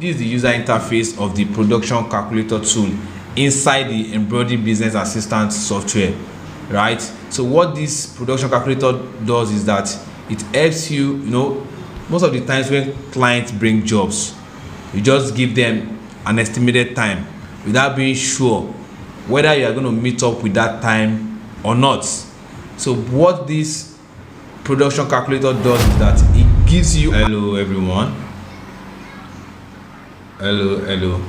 this is the user interface of the production calculator tool inside the Embroidery Business Assistant software, right? So what this production calculator does is that it helps you, most of the times when clients bring jobs, you just give them an estimated time without being sure whether you are going to meet up with that time or not. So what this production calculator does is that it gives you... Hello everyone. Hello.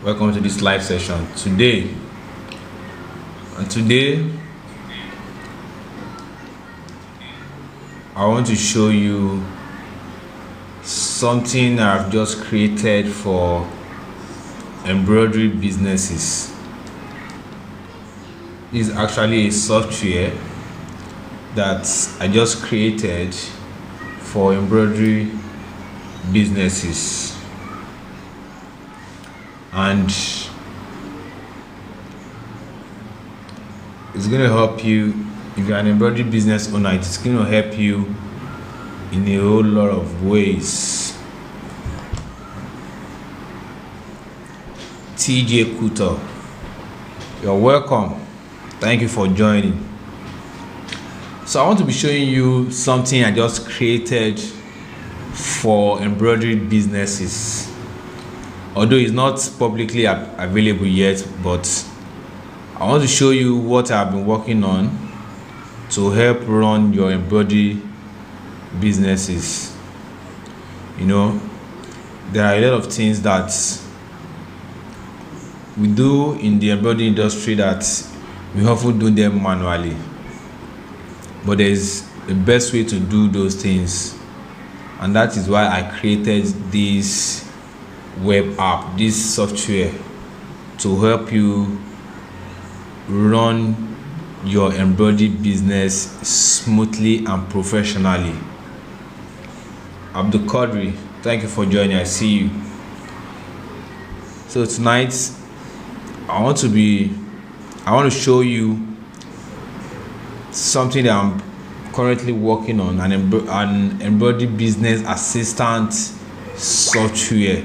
Welcome to this live session today. I want to show you something I've just created for embroidery businesses. This is actually a software that I just created for embroidery businesses, and it's going to help you. If you're an embroidery business owner, it's going to help you in a whole lot of ways. TJ Kuto, you're welcome. Thank you for joining. So I want to be showing you something I just created for embroidery businesses, although it's not publicly available yet, but I want to show you what I've been working on to help run your embroidery businesses. There are a lot of things that we do in the embroidery industry that we often do them manually, but there's the best way to do those things, and that is why I created this web app, this software, to help you run your embroidery business smoothly and professionally. Abdul Qadri, thank you for joining. I see you. So tonight I want to show you something that I'm currently working on, an embroidery business assistant software.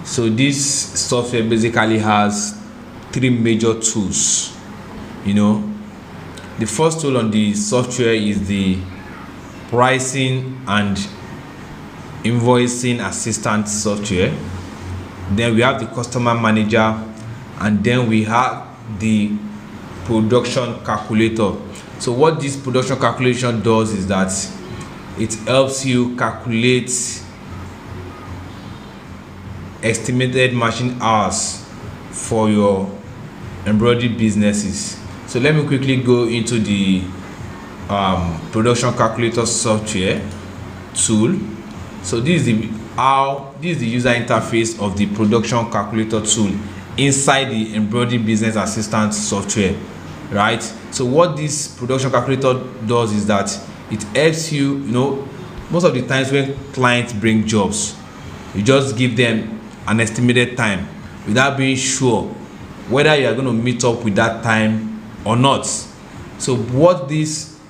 So this software basically has three major tools. The first tool on the software is the pricing and invoicing assistant software. Then we have the customer manager, and then we have the production calculator. So what this production calculation does is that it helps you calculate estimated machine hours for your embroidery businesses. So let me quickly go into the production calculator software tool. So this is the user interface of the production calculator tool inside the Embroidery Business Assistant software, right? So what this production calculator does is that it helps you, most of the times when clients bring jobs, you just give them an estimated time without being sure whether you are going to meet up with that time or not. So what this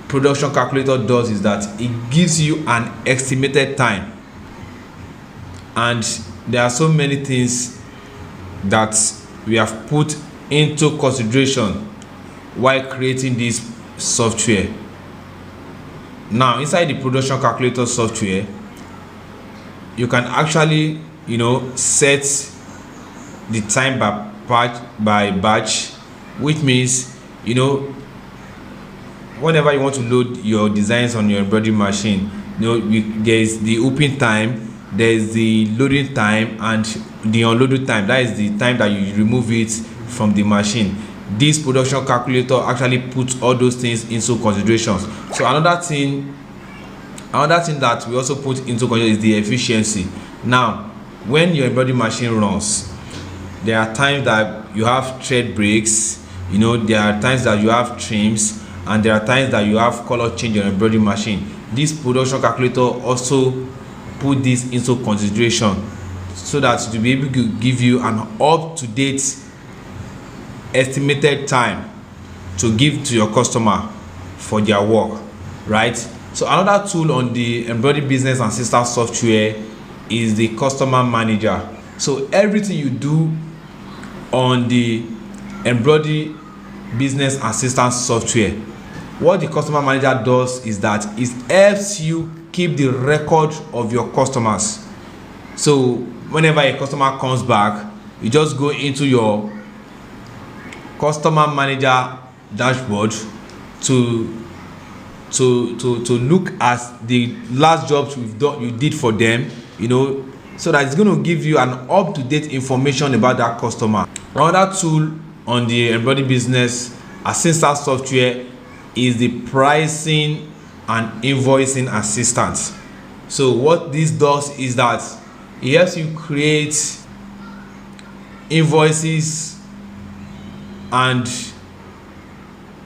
production calculator does is that it gives you an estimated time, and there are so many things that we have put into consideration while creating this software. Now inside the production calculator software, you can actually set the time by batch, which means whenever you want to load your designs on your embroidery machine, there's the open time, there's the loading time, and the unloading time. That is the time that you remove it from the machine. This production calculator actually puts all those things into considerations. So another thing that we also put into consideration is the efficiency. Now when your embroidery machine runs, there are times that you have thread breaks, there are times that you have trims, and there are times that you have color change on your embroidery machine. This production calculator also put this into consideration so that to be able to give you an up-to-date estimated time to give to your customer for their work, right? So another tool on the Embroidery Business Assistant software is the Customer Manager. So everything you do on the Embroidery Business Assistant software, what the Customer Manager does is that it helps you keep the record of your customers. So whenever a customer comes back, you just go into your Customer Manager dashboard to look at the last jobs you did for them, so that it's going to give you an up-to-date information about that customer. Another tool on the Embroidery Business Assistant software is the Pricing and Invoicing Assistant. So what this does is that it helps you create invoices and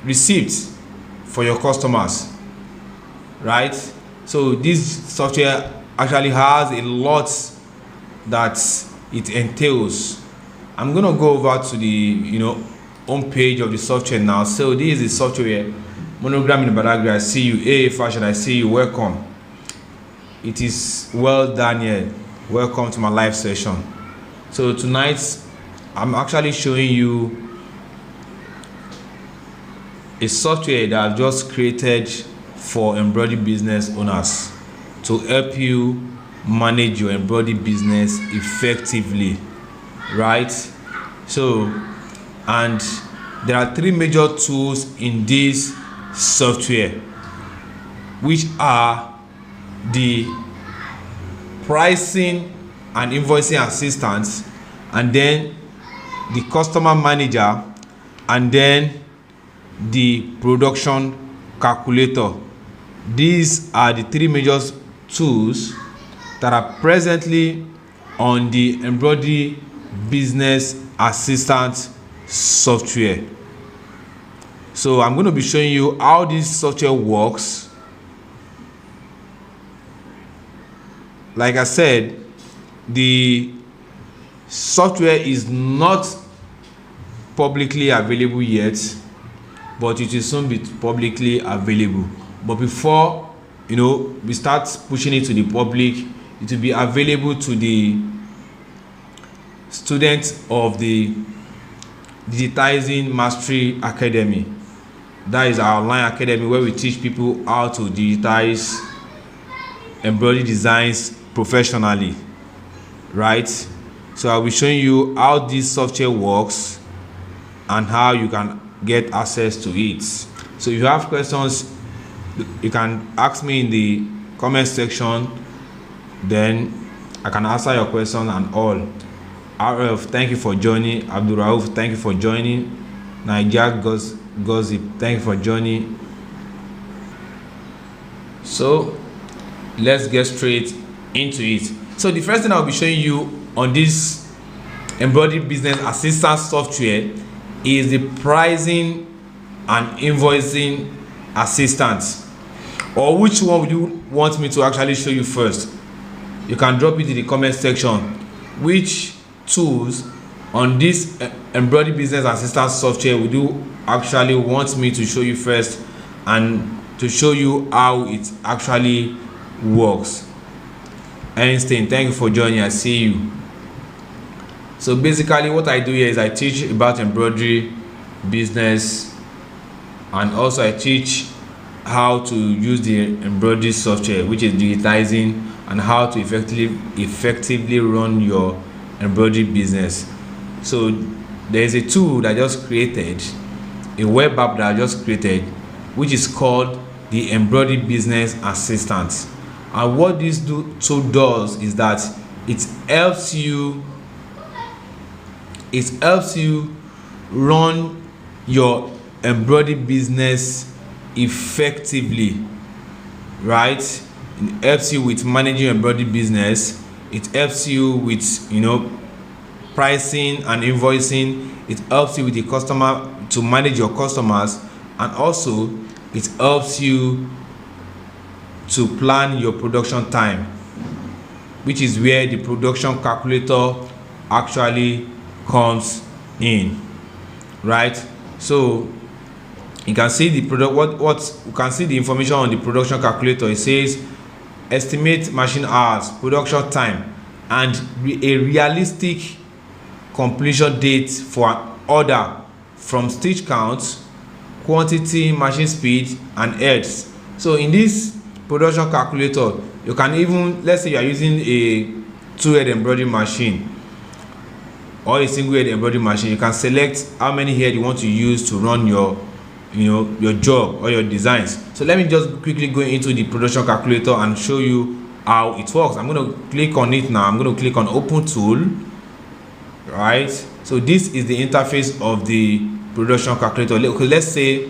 receipts for your customers, right? So this software actually has a lot that it entails. I'm gonna go over to the home page of the software now. So this is the software. Monogram in Badagry, I see you. Hey Fashion, I see you. Welcome. It is well done here. Welcome to my live session. So tonight I'm actually showing you a software that I've just created for embroidery business owners to help you manage your embroidery business effectively, right? So, and there are three major tools in this software, which are the Pricing and Invoicing Assistant, and then the Customer Manager, and then the Production Calculator. These are the three major tools that are presently on the Embroidery Business Assistant software. So I'm going to be showing you how this software works. Like I said, the software is not publicly available yet, but it will soon be publicly available. But before we start pushing it to the public, it will be available to the students of the Digitizing Mastery Academy. That is our online academy where we teach people how to digitize embroidery designs professionally, right? So I'll be showing you how this software works and how you can get access to it. So if you have questions, you can ask me in the comment section, then I can answer your question and all. RF, thank you for joining. Abdul Rauf, thank you for joining. Niger Gossip, thank you for joining. So let's get straight into it. So the first thing I'll be showing you on this Embroidery Business Assistant software is the Pricing and Invoicing Assistant. Or which one would you want me to actually show you first? You can drop it in the comment section. Which tools on this Embroidery Business Assistant software would you actually want me to show you first, and to show you how it actually works? Einstein, thank you for joining. I see you. So basically what I do here is I teach about embroidery business, and also I teach how to use the embroidery software, which is digitizing, and how to effectively run your embroidery business. So there is a tool that I just created, a web app that I just created, which is called the Embroidery Business Assistant. And what this tool does is that it helps you run your embroidery business effectively, right? It helps you with managing your embroidery business. It helps you with pricing and invoicing. It helps you with the customer, to manage your customers, and also it helps you to plan your production time, which is where the production calculator actually comes in, right? So you can see the product, what you can see the information on the production calculator. It says estimate machine hours, production time, and a realistic completion date for an order from stitch count, quantity, machine speed, and heads. So in this production calculator, you can even, let's say you are using a two-head embroidery machine or a single head embroidery machine, you can select how many head you want to use to run your your job or your designs. So let me just quickly go into the production calculator and show you how it works. I'm going to click on it now. I'm going to click on open tool, right? So this is the interface of the production calculator. Okay, let's say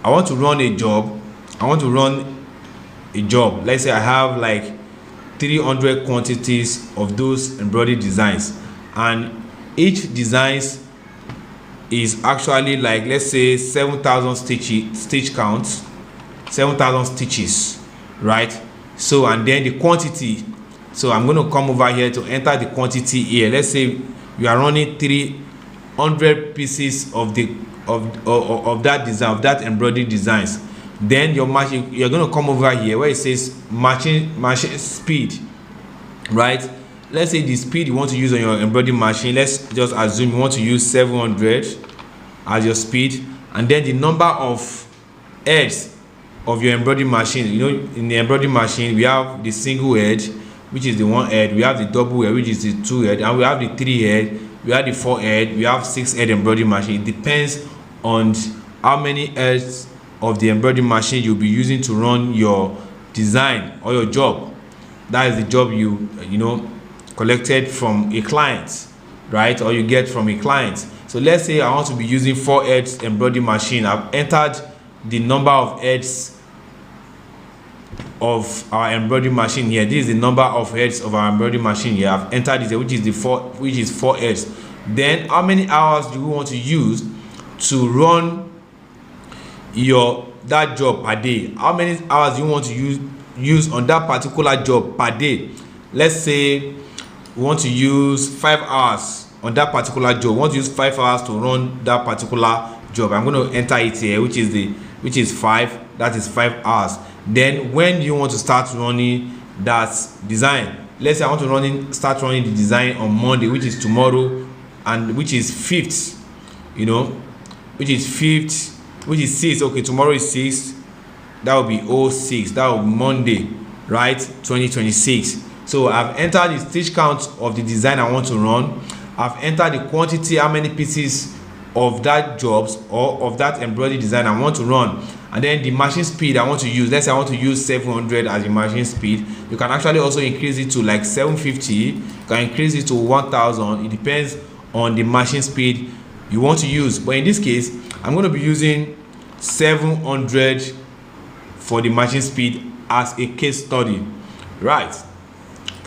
I want to run a job. Let's say I have like 300 quantities of those embroidery designs, and each designs is actually like, let's say 7,000 stitch counts, 7,000 stitches, right? So and then the quantity, so I'm going to come over here to enter the quantity here. Let's say you are running 300 pieces of the of that design, of that embroidery designs. Then your machine, you're going to come over here where it says machine speed, right? Let's say the speed you want to use on your embroidery machine, let's just assume you want to use 700 as your speed, and then the number of heads of your embroidery machine. In the embroidery machine we have the single head, which is the one head, we have the double head, which is the two head, and we have the three head, we have the four head, we have 6 head embroidery machine. It depends on how many heads of the embroidery machine you'll be using to run your design or your job. That is the job you collected from a client, right? Or you get from a client. So let's say I want to be using 4 heads embroidery machine. I've entered the number of heads of our embroidery machine here. This is the number of heads of our embroidery machine here. I've entered this, which is 4 heads. Then how many hours do you want to use to run that job per day? How many hours do you want to use on that particular job per day? Let's say we want to use 5 hours on that particular job. We want to use 5 hours to run that particular job. I'm going to enter it here, which is 5. That is 5 hours. Then when do you want to start running that design? Let's say I want to start running the design on Monday, which is tomorrow, and which is 5th, which is 5th, which is 6th. Okay, tomorrow is 6th. That will be 06. That will be Monday, right? 2026. So I've entered the stitch count of the design I want to run. I've entered the quantity, how many pieces of that jobs or of that embroidery design I want to run, and then the machine speed I want to use. Let's say I want to use 700 as the machine speed. You can actually also increase it to like 750. You can increase it to 1000. It depends on the machine speed you want to use, but in this case I'm going to be using 700 for the machine speed as a case study, right?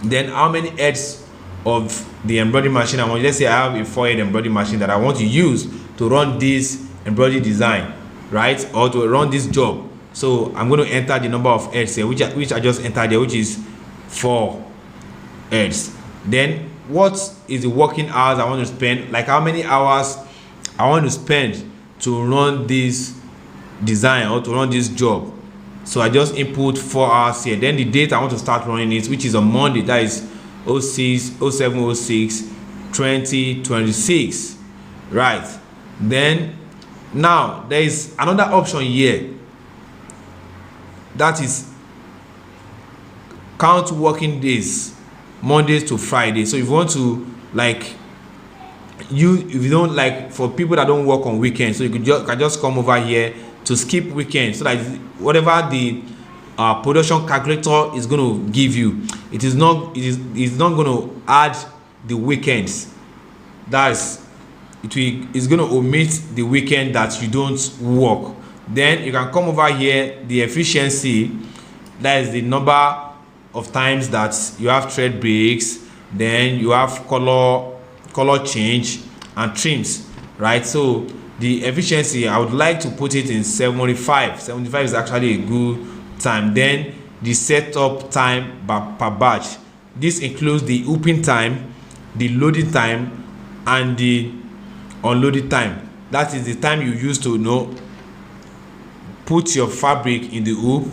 Then how many heads of the embroidery machine I want? Let's say I have a 4-head embroidery machine that I want to use to run this embroidery design, right, or to run this job. So I'm going to enter the number of heads here, which I just entered there, which is 4 heads. Then what is the working hours I want to spend, like how many hours I want to spend to run this design or to run this job. So I just input 4 hours here. Then the date I want to start running it, which is on Monday, that is 07/06 2026, right? Then now there is another option here, that is count working days, Mondays to Friday. So if you want to, like, if you don't, like, for people that don't work on weekends, so you can just come over here to skip weekends, so that whatever the production calculator is going to give you, it's not going to add the weekends. It's going to omit the weekend that you don't work. Then you can come over here, the efficiency, that is the number of times that you have thread breaks, then you have color change and trims, right? So the efficiency, I would like to put it in 75. 75 is actually a good time. Then the setup time per batch, this includes the hooping time, the loading time, and the unloading time. That is the time you use to put your fabric in the hoop,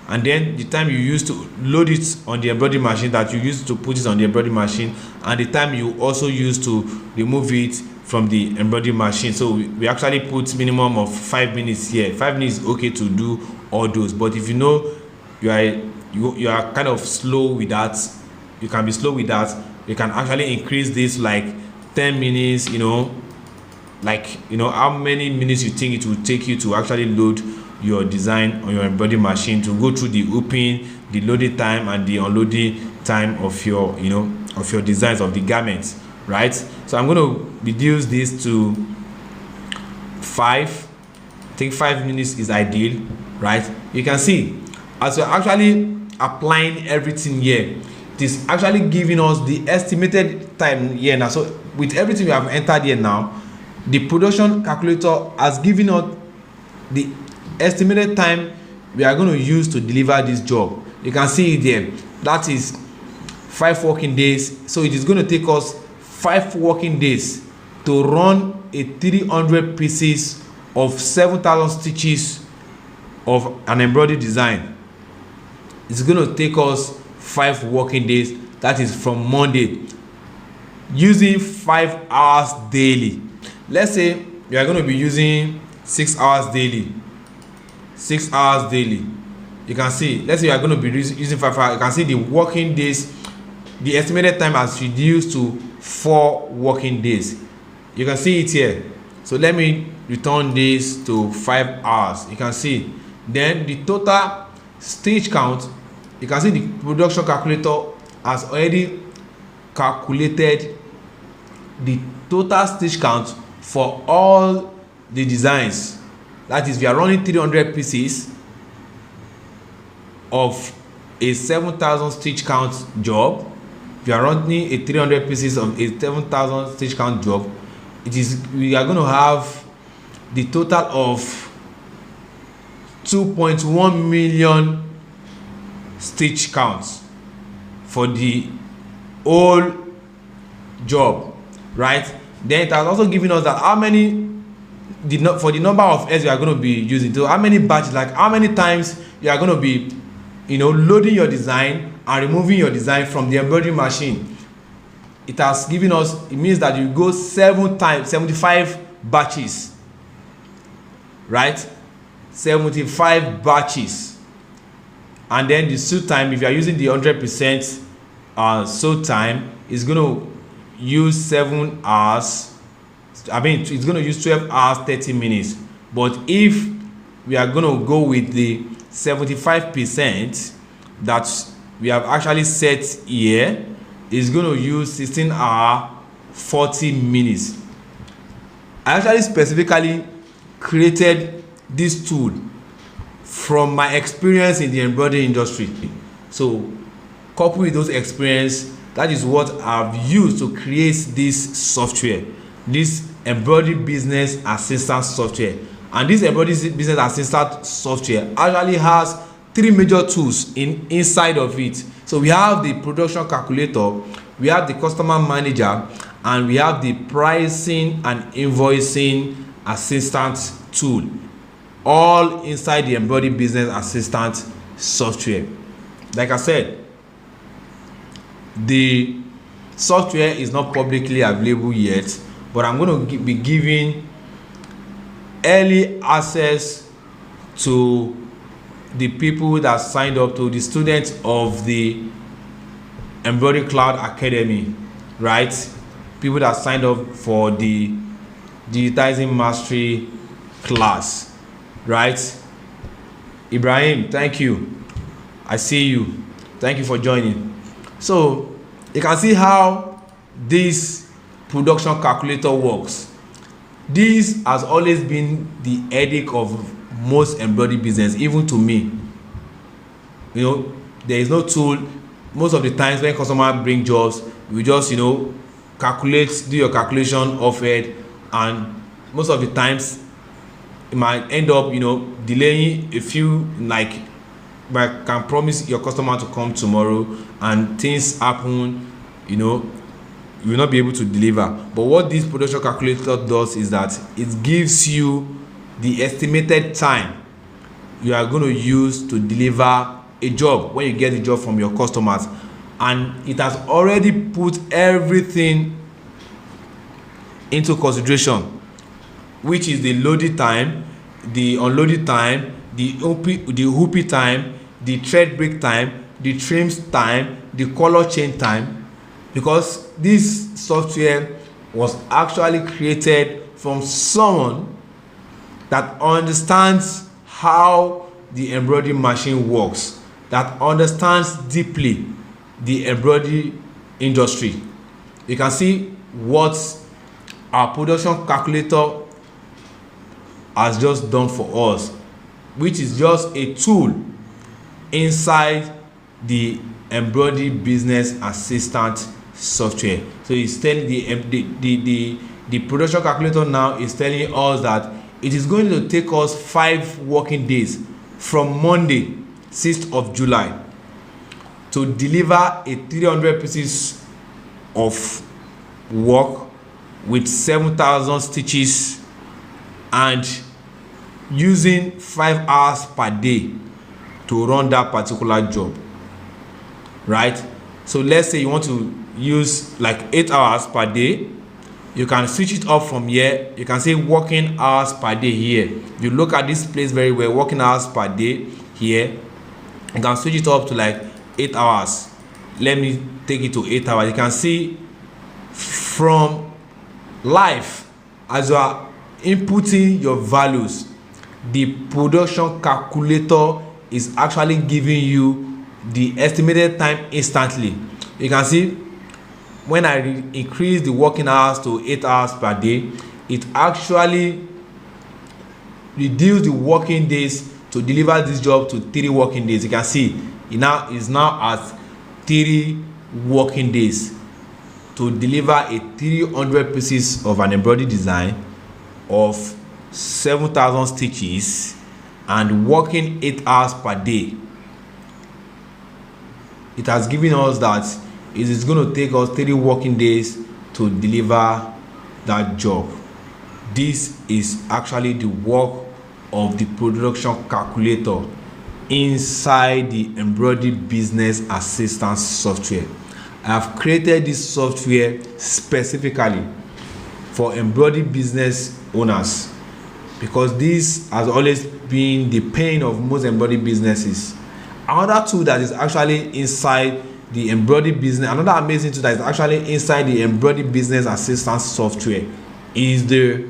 and then the time you use to load it on the embroidery machine, that you use to put it on the embroidery machine, and the time you also use to remove it from the embroidery machine. So we actually put minimum of 5 minutes here. 5 minutes is okay to do all those, but if you know you are kind of slow with that, you can be slow with that, you can actually increase this like 10 minutes, how many minutes you think it will take you to actually load your design on your embroidery machine, to go through the hooping, the loading time, and the unloading time of your designs of the garments, right? So I'm going to reduce this to 5. I think 5 minutes is ideal, right? You can see as we're actually applying everything here, it is actually giving us the estimated time here now. So with everything we have entered here now, the production calculator has given us the estimated time we are going to use to deliver this job. You can see it there. That is 5 working days. So it is going to take us 5 working days to run a 300 pieces of 7,000 stitches of an embroidery design. It's going to take us 5 working days. That is from Monday, using 5 hours daily. Let's say you are going to be using 6 hours daily. 6 hours daily. You can see, let's say you are going to be using 5 hours. You can see the working days, the estimated time has reduced to 4 working days. You can see it here. So let me return this to 5 hours. You can see then the total stitch count. You can see the production calculator has already calculated the total stitch count for all the designs. That is, we are running 300 pieces of a 7,000 stitch count job. We are running a 300 pieces of a 7,000 stitch count job. We are going to have the total of 2.1 million stitch counts for the whole job, right? Then it has also given us that how many for the number of eggs you are going to be using, so how many batches, like how many times you are going to be loading your design and removing your design from the embroidery machine. It has given us, it means that you go 7 times, 75 batches, right? 75 batches. And then the sew time, if you are using the 100% sew time, is going to use 7 hours. It's going to use 12 hours 30 minutes. But if we are going to go with the 75% that we have actually set here, is going to use 16 hours 40 minutes. I actually specifically created this tool from my experience in the embroidery industry. So coupled with those experience, that is what I've used to create this software, this Embroidery Business Assistant software. And this Embroidery Business Assistant software actually has 3 major tools inside of it. So we have the production calculator, we have the customer manager, and we have the pricing and invoicing assistant tool, all inside the Embroidery Business Assistant software. Like I said, the software is not publicly available yet, but I'm going to be giving early access to the people that signed up, to the students of the Embroidery Cloud Academy, right? People that signed up for the digitizing mastery class, right? Ibrahim, thank you. I see you. Thank you for joining. So you can see how this production calculator works. This has always been the headache of most embroidery business, even to me. There is no tool. Most of the times when customers bring jobs, we just do your calculation of it, and most of the times it might end up delaying a few, like I can promise your customer to come tomorrow and things happen, you will not be able to deliver. But what this production calculator does is that it gives you the estimated time you are going to use to deliver a job when you get the job from your customers, and it has already put everything into consideration, which is the loading time, the unloading time, the hoopy time, the thread break time, the trims time, the color change time, because this software was actually created from someone that understands how the embroidery machine works, that understands deeply the embroidery industry. You can see what our production calculator has just done for us, which is just a tool inside the Embroidery Business Assistant software. So it's telling the production calculator now is telling us that it is going to take us 5 working days from Monday 6th of July to deliver a 300 pieces of work with 7,000 stitches and using 5 hours per day to run that particular job, right? So let's say you want to use like 8 hours per day. You can switch it up from here. You can say working hours per day here. You look at this place very well, working hours per day here. You can switch it up to like 8 hours. Let me take it to 8 hours. You can see from live, as you are inputting your values, the production calculator is actually giving you the estimated time instantly. You can see when I increase the working hours to 8 hours per day, it actually reduce the working days to deliver this job to 3 working days. You can see it is now at 3 working days to deliver a 300 pieces of an embroidery design of 7,000 stitches and working 8 hours per day. It has given us that it is going to take us 3 working days to deliver that job. This is actually the work of the production calculator inside the Embroidery Business Assistant software. I have created this software specifically for embroidery business owners because this has always been the pain of most embroidery businesses. Another tool that is actually inside the embroidery business, another amazing tool that is actually inside the Embroidery Business Assistant software is the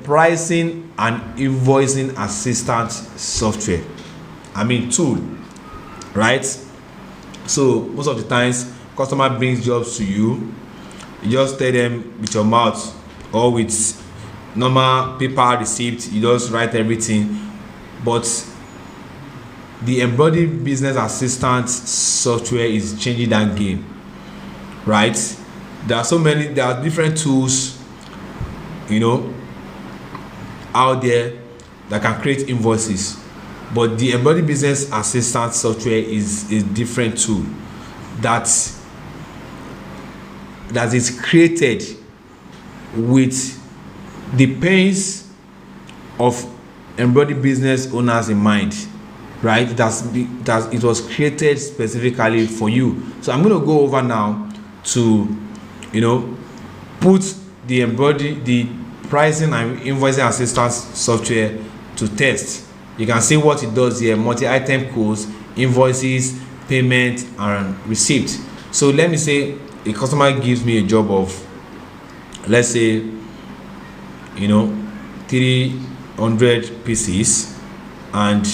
pricing and invoicing assistant software. Tool, right? So most of the times customer brings jobs to you, you just tell them with your mouth or with normal paper receipt, you just write everything. But the Embroidery Business Assistant software is changing that game, right? There are different tools, out there that can create invoices, but the Embroidery Business Assistant software is a different tool that is created with the pains of embroidery business owners in mind, right? It was created specifically for you. So I'm going to go over now to put the pricing and invoicing assistance software to test. You can see what it does here: multi-item codes, invoices, payment, and receipt. So let me say a customer gives me a job of, let's say, 300 pieces, and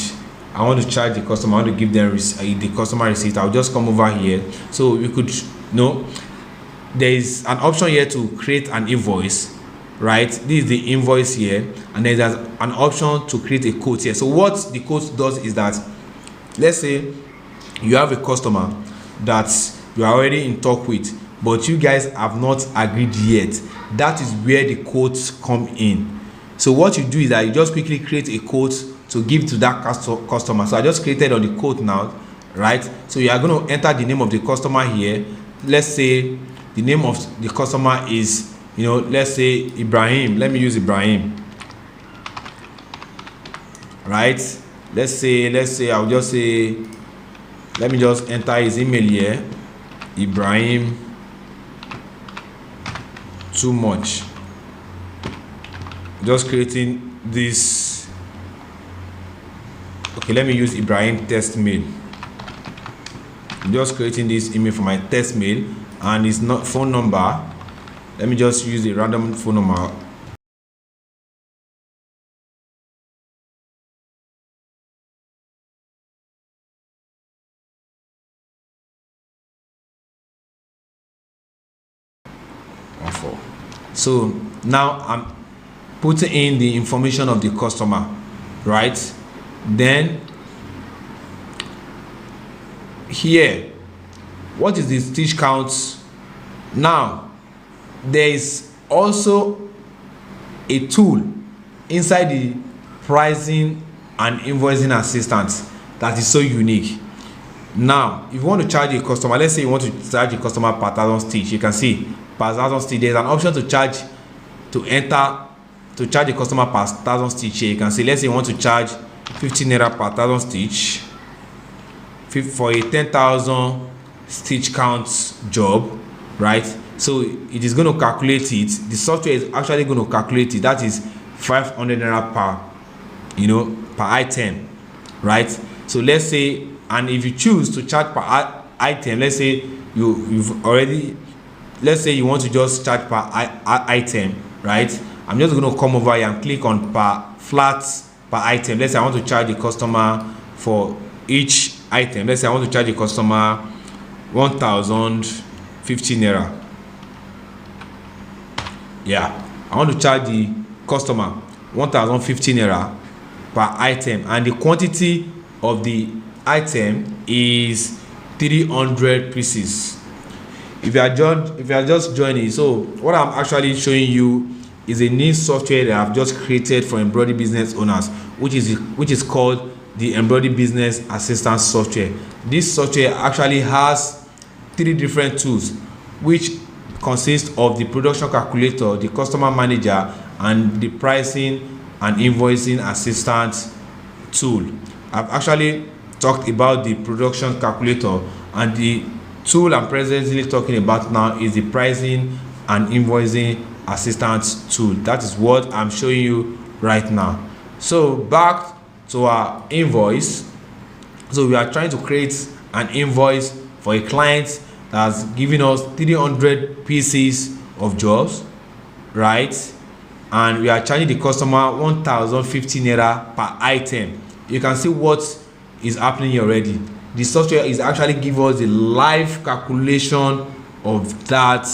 I want to charge the customer. I want to give them the customer receipt. I'll just come over here. So you could there is an option here to create an invoice, right? This is the invoice here, and there's an option to create a quote here. So what the quote does is that, let's say you have a customer that you are already in talk with, but you guys have not agreed yet. That is where the quotes come in. So what you do is that you just quickly create a quote to give to that customer. So I just created on the quote now, right? So you are going to enter the name of the customer here. Let's say the name of the customer is, let's say Ibrahim. Let me use Ibrahim, right? Let's say I'll just say, let me just enter his email here. Ibrahim too much. Just creating this. Okay, let me use Ibrahim test mail. I'm just creating this email for my test mail, and it's not phone number. Let me just use a random phone number. So now I'm putting in the information of the customer, right? Then here, what is the stitch count? Now there is also a tool inside the pricing and invoicing assistant that is so unique. Now if you want to charge a customer, let's say you want to charge a customer per 1,000 stitch, you can see per 1,000 stitch there's an option to charge a customer per 1,000 stitch. Here you can see, let's say you want to charge 15 naira per 1,000 stitch for a 10,000 stitch count job, right? So it is going to calculate it. The software is actually going to calculate it. That is 500 naira per item, right? So let's say, and if you choose to charge per item, let's say let's say you want to just charge per item, right? I'm just going to come over here and click on per item. Let's say I want to charge the customer for each item. Let's say I want to charge the customer 1,050 naira. Yeah, I want to charge the customer 1,050 naira per item, and the quantity of the item is 300 pieces. If you are just joining, so what I'm actually showing you is a new software that I've just created for embroidery business owners, which is called the Embroidery Business Assistant software. This software actually has 3 different tools, which consist of the production calculator, the customer manager, and the pricing and invoicing assistant tool. I've actually talked about the production calculator, and the tool I'm presently talking about now is the pricing and invoicing assistant tool. That is what I'm showing you right now. So back to our invoice. So we are trying to create an invoice for a client that's giving us 300 pieces of jobs, right? And we are charging the customer 1,050 naira per item. You can see what is happening here already. The software is actually giving us the live calculation of that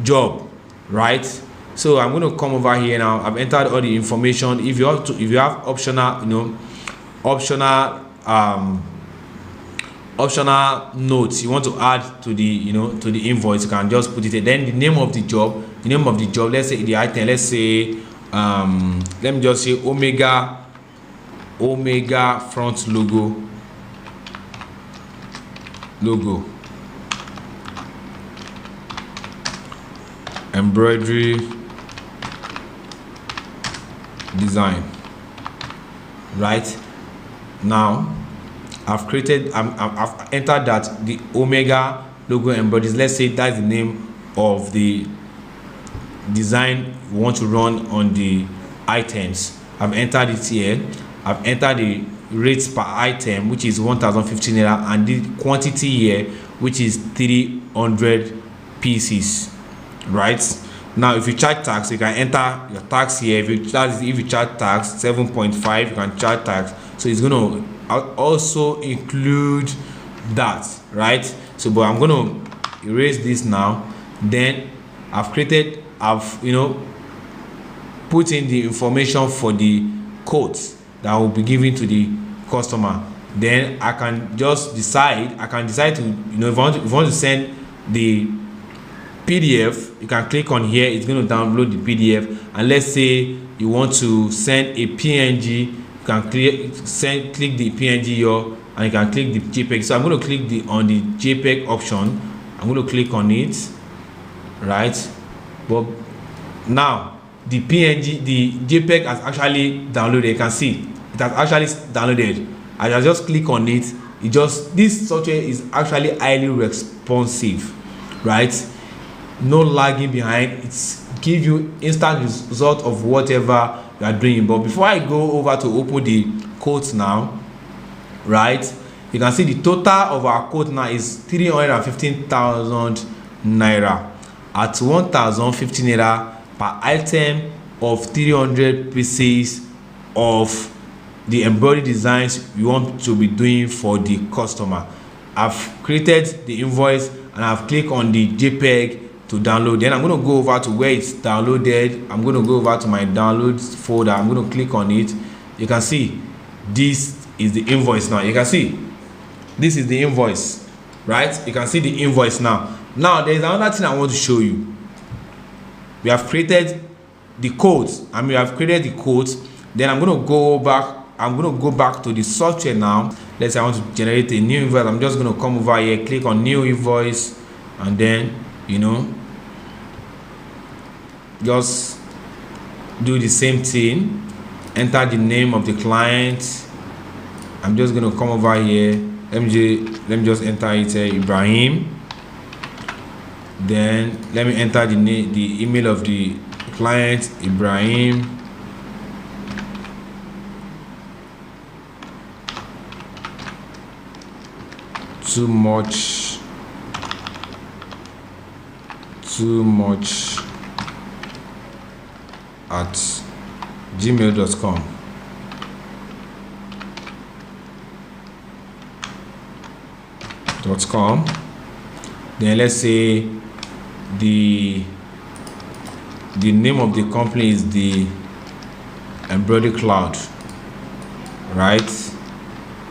job, right? So I'm going to come over here now. I've entered all the information. If you have optional notes you want to add to the invoice, you can just put it there. Then the name of the job, let's say the item, let's say let me just say Omega front logo embroidery design. Right now I've entered that the Omega logo embroidery, let's say that's the name of the design we want to run on the items. I've entered it here. I've entered the rates per item, which is 1,050 naira, and the quantity here, which is 300 pieces. Right now, if you charge tax, you can enter your tax here. If you charge tax 7.5, you can charge tax. So it's going to also include that, right? So but I'm going to erase this now. Then I've put in the information for the codes that will be given to the customer. Then I can decide to, if you want to send the PDF, you can click on here. It's going to download the PDF. And let's say you want to send a PNG, you can click the PNG here, and you can click the JPEG. So I'm going to click on the JPEG option. I'm going to click on it, right? But now the PNG, the JPEG has actually downloaded. You can see it has actually downloaded. I just click on it. This software is actually highly responsive, right? No lagging behind. It's give you instant result of whatever you are doing. But before I go over to open the quote now, right, you can see the total of our quote now is 315,000 naira at 1,050 naira per item of 300 pieces of the embroidery designs you want to be doing for the customer. I've created the invoice and I've clicked on the JPEG to download. Then I'm going to go over to where it's downloaded. I'm going to go over to my downloads folder. I'm going to click on it. You can see this is the invoice now. You can see this is the invoice, right? You can see the invoice now. Now there's another thing I want to show you. We have created the codes. We have created the codes. Then I'm going to go back. I'm going to go back to the software now. Let's say I want to generate a new invoice. I'm just going to come over here, click on new invoice, and then just do the same thing. Enter the name of the client. I'm just going to come over here. Let me just enter it here, Ibrahim. Then let me enter the email of the client, Ibrahim. Too much at gmail.com. Then let's say the name of the company is the Embroidery Cloud, right?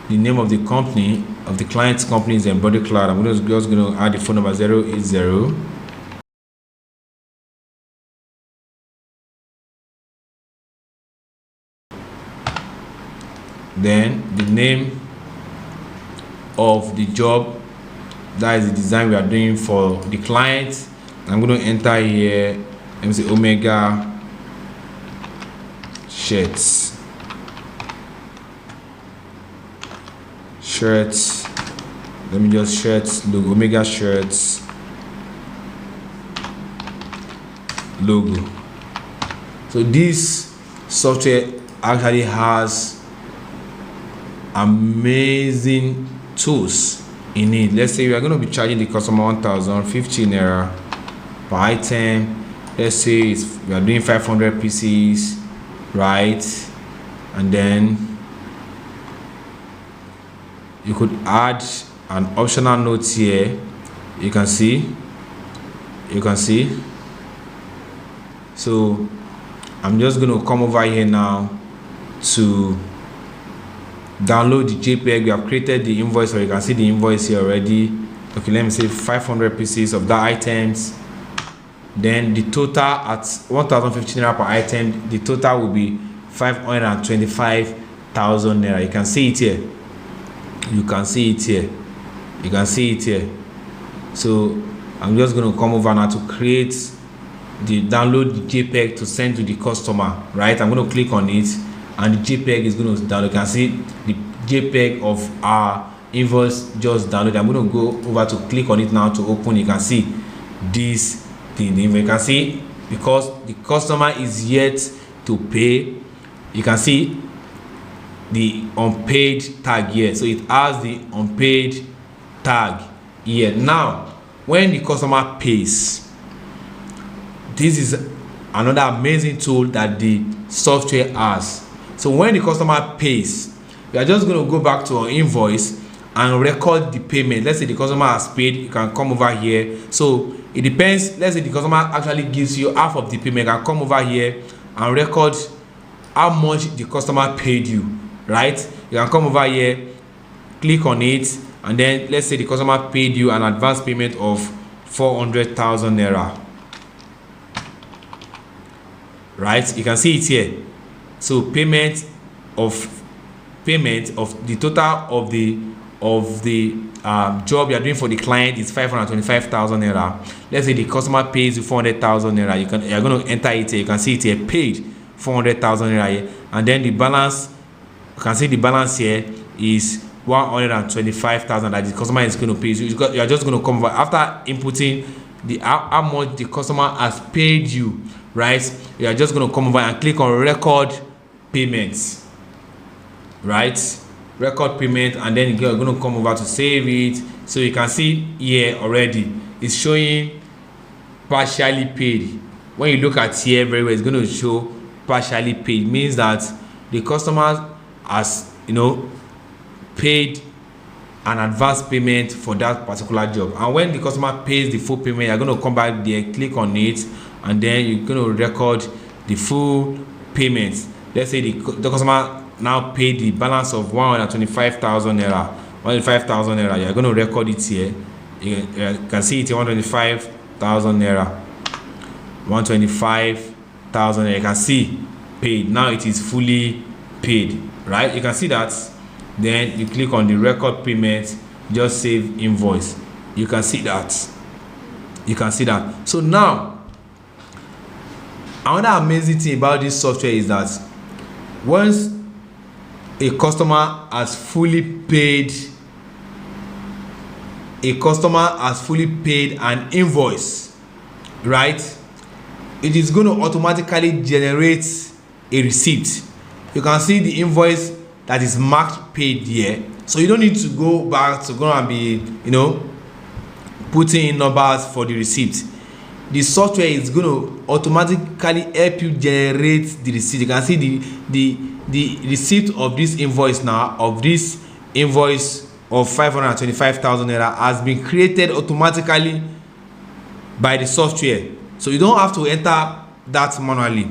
The name of the company, of the client's company, is Embroidery Cloud. I'm just going to add the phone number 080. Then the name of the job, that is the design we are doing for the client. I'm going to enter here. Let me say Omega shirts. Let me just shirts logo, Omega shirts logo. So this software actually has amazing tools in it. Let's say we are going to be charging the customer 1,050 naira per item. Let's say we are doing 500 pieces, right? And then you could add an optional note here. You can see. So I'm just going to come over here now to download the JPEG. We have created the invoice, or you can see the invoice here already. Okay, let me say 500 pieces of that items. Then the total at 1,050 naira per item, the total will be 525,000 naira. You can see it here. So I'm just going to come over now to create download the JPEG to send to the customer, right? I'm going to click on it and the JPEG is going to download. You can see the JPEG of our invoice just downloaded. I'm going to go over to click on it now to open. You can see this thing. You can see because the customer is yet to pay, you can see the unpaid tag here. So it has the unpaid tag here. Now when the customer pays, this is another amazing tool that the software has. So when the customer pays, we are just going to go back to our invoice and record the payment. Let's say the customer has paid. You can come over here. So it depends. Let's say the customer actually gives you half of the payment. You can come over here and record how much the customer paid you, right? You can come over here, click on it, and then let's say the customer paid you an advance payment of 400,000 naira, right? You can see it here. So payment of the total of the of the job you are doing for the client is 525,000 naira. Let's say the customer pays you 400,000 naira. You're going to enter it here. You can see it here, paid 400,000 naira here, and then the balance, you can see the balance here is 125,000 that the customer is going to pay. So you are just going to come over after inputting the how much the customer has paid you, right? You are just going to come over and click on record payments, right? Record payment, and then you're going to come over to save it. So you can see here already it's showing partially paid. When you look at here very well, it's going to show partially paid, means that the customer has paid an advance payment for that particular job. And when the customer pays the full payment, you're going to come back there, click on it, and then you're going to record the full payment. Let's say the customer now paid the balance of 125,000 naira. 125,000 naira. You're going to record it here. You can see it 125,000 naira. 125,000 naira. You can see paid. Now it is fully paid, right? You can see that. Then you click on the record payment, just save invoice. You can see that. You can see that. So now, another amazing thing about this software is that once a customer has fully paid an invoice, right, it is going to automatically generate a receipt. You can see the invoice that is marked paid here, so you don't need to go back to go and be putting in numbers for the receipt. The software is going to automatically help you generate the receipt. You can see the receipt of this invoice now, of this invoice of 525,000 naira has been created automatically by the software, so you don't have to enter that manually,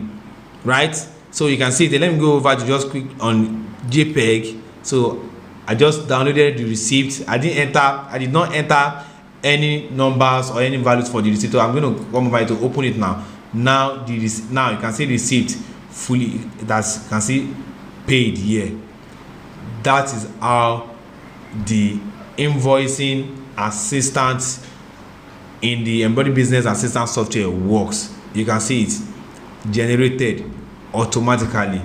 right? So you can see it. Let me go over to just click on JPEG. So I just downloaded the receipt. I did not enter any numbers or any values for the receipt. So I'm going to come over to open it now. Now you can see the receipt fully. That's, you can see paid here. That is how the invoicing assistant in the Embroidery Business Assistant software works. You can see it generated automatically.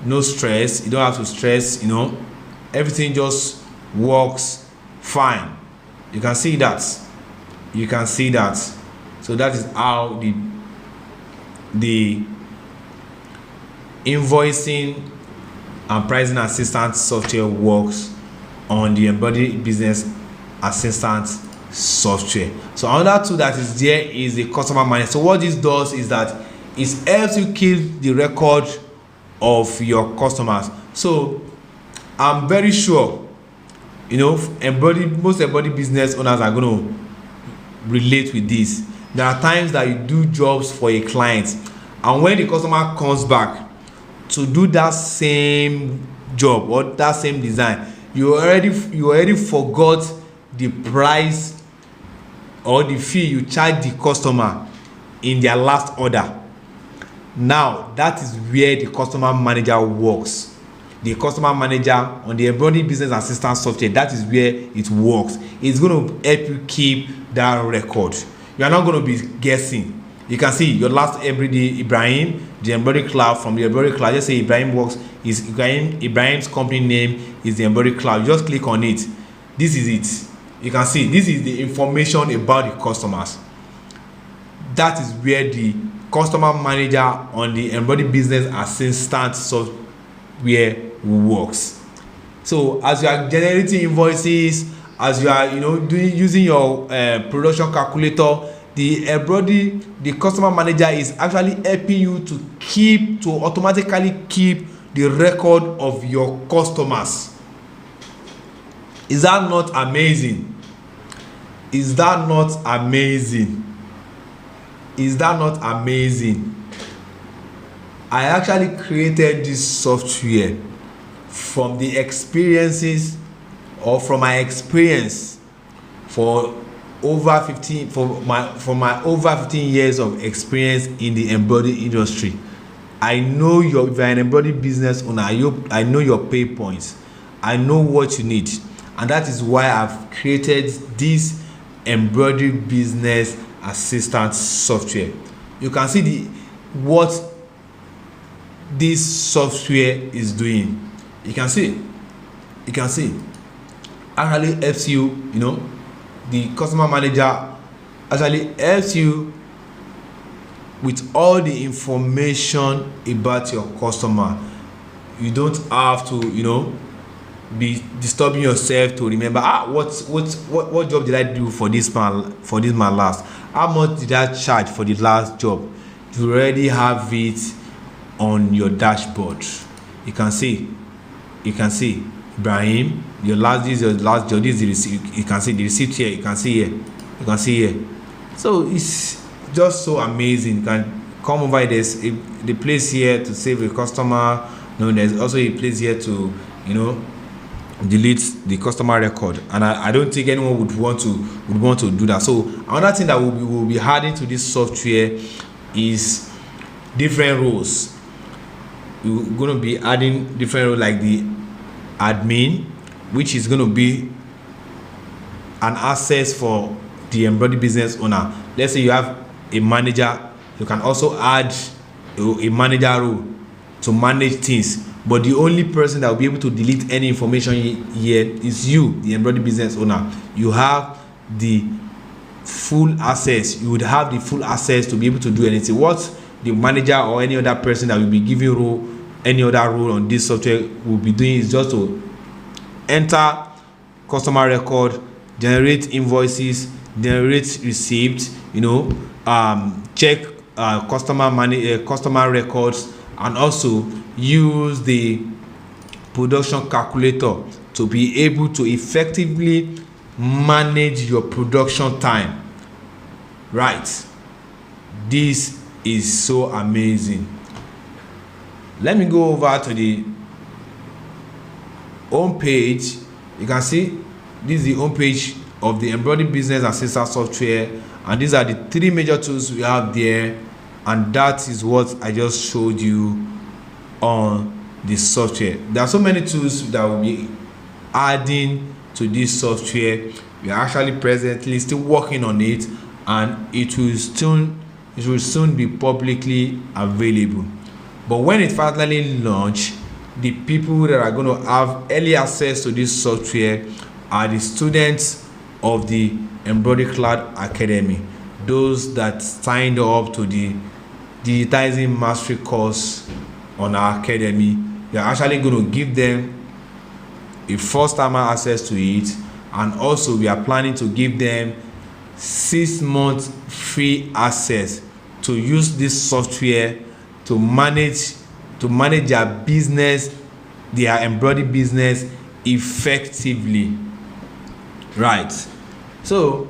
No stress. You don't have to stress. Everything just works fine. You can see that. You can see that. So that is how the invoicing and pricing assistant software works on the Embroidery Business Assistant software. So another tool that is there is the customer manager. So what this does is that it helps you keep the record of your customers. So I'm very sure most embroidery business owners are going to relate with this. There are times that you do jobs for a client, and when the customer comes back to do that same job or that same design, you already forgot the price or the fee you charge the customer in their last order. Now that is where the customer manager works. The customer manager on the Embroidery Business Assistant software, that is where it works. It's going to help you keep that record. You are not going to be guessing. You can see your last everyday Ibrahim, the Embroidery Cloud. From the Embroidery Cloud, just say Ibrahim works. Ibrahim's company name is the Embroidery Cloud. You just click on it. This is it. You can see this is the information about the customers. That is where the customer manager on the Embroidery Business Assistant software works. So as you are generating invoices, as you are using your production calculator, the customer manager is actually helping you to automatically keep the record of your customers. Is that not amazing? Is that not amazing? Is that not amazing? I actually created this software from my experience for over 15 years of experience in the embroidery industry. I know if you're an embroidery business owner, I know your pay points. I know what you need. and that is why I've created this Embroidery Business Assistant software. You can see what this software is doing. You can see actually helps you, the customer manager actually helps you with all the information about your customer. You don't have to be disturbing yourself to remember what job did I do for this man last, how much did I charge for the last job. You already have it on your dashboard. You can see Ibrahim, this is your last job, this is the receipt. You can see the receipt here, you can see here. So it's just so amazing. You can come over, there's the place here to save a customer. There's also a place here to delete the customer record, and I don't think anyone would want to do that. So another thing that we'll be adding to this software is different roles. We're going to be adding different roles, like the admin, which is going to be an access for the embroidery business owner. Let's say you have a manager, you can also add a manager role to manage things, but the only person that will be able to delete any information here is you, the embroidery business owner. You have the full access. You would have the full access to be able to do anything. What the manager or any other person that will be giving any other role on this software will be doing is just to enter customer record, generate invoices, generate receipts, check customer records, and also use the production calculator to be able to effectively manage your production time. Right, this is so amazing. Let me go over to the home page. You can see this is the home page of the Embroidery Business Assistant software, and these are the three major tools we have there, and that is what I just showed you on the software. There are so many tools that will be adding to this software. We are actually presently still working on it, and it will soon be publicly available. But when it finally launch, the people that are going to have early access to this software are the students of the Embroidery Cloud Academy, those that signed up to the digitizing mastery course on our academy. We are actually going to give them a first-timer access to it, and also we are planning to give them 6 months free access to use this software to manage their business, their embroidery business effectively. Right, so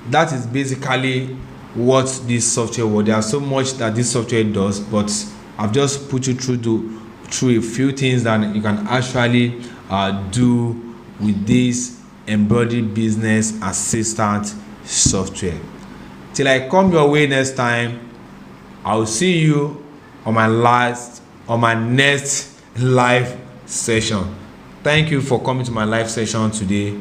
that is basically what this software was. There are so much that this software does, but I've just put you through a few things that you can actually do with this Embroidery Business Assistant software. Till I come your way next time, I'll see you on my next live session. Thank you for coming to my live session today.